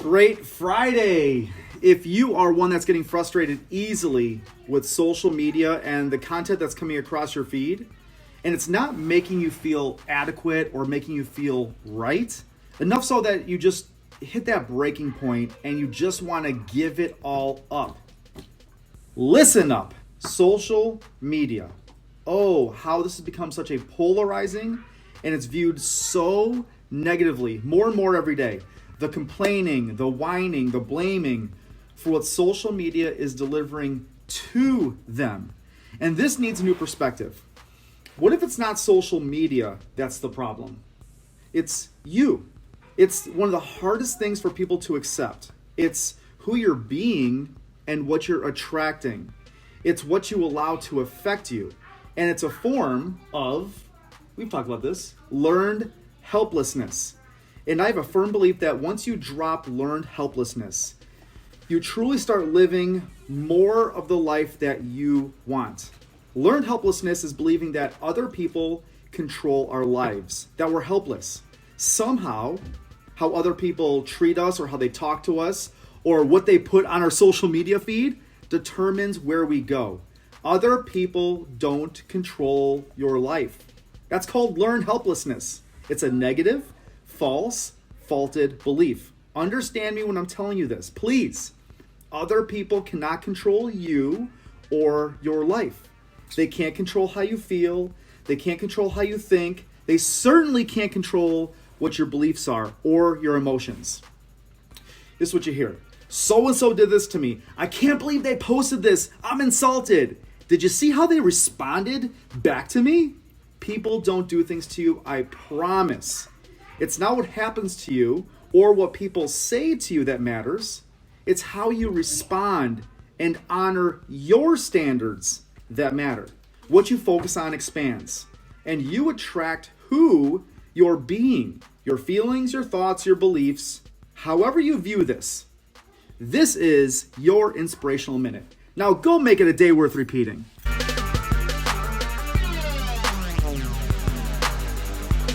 Great Friday! If you are one that's getting frustrated easily with social media and the content that's coming across your feed, and it's not making you feel adequate or making you feel right, enough so that you just hit that breaking point and you just want to give it all up. Listen up. Social media. Oh, how this has become such a polarizing and it's viewed so negatively, more and more every day. The complaining, the whining, the blaming for what social media is delivering to them. And this needs a new perspective. What if it's not social media that's the problem? It's you. It's one of the hardest things for people to accept. It's who you're being and what you're attracting. It's what you allow to affect you. And it's a form of, we've talked about this, learned helplessness. And I have a firm belief that once you drop learned helplessness, you truly start living more of the life that you want. Learned helplessness is believing that other people control our lives, that we're helpless. Somehow, how other people treat us or how they talk to us or what they put on our social media feed determines where we go. Other people don't control your life. That's called learned helplessness. It's a negative, false, faulted belief. Understand me when I'm telling you this, please. Other people cannot control you or your life. They can't control how you feel. They can't control how you think. They certainly can't control what your beliefs are or your emotions. This is what you hear. So-and-so did this to me. I can't believe they posted this. I'm insulted. Did you see how they responded back to me? People don't do things to you, I promise. It's not what happens to you or what people say to you that matters. It's how you respond and honor your standards that matter. What you focus on expands, and you attract who you're being, your feelings, your thoughts, your beliefs, however you view this. This is your Inspirational Minute. Now go make it a day worth repeating.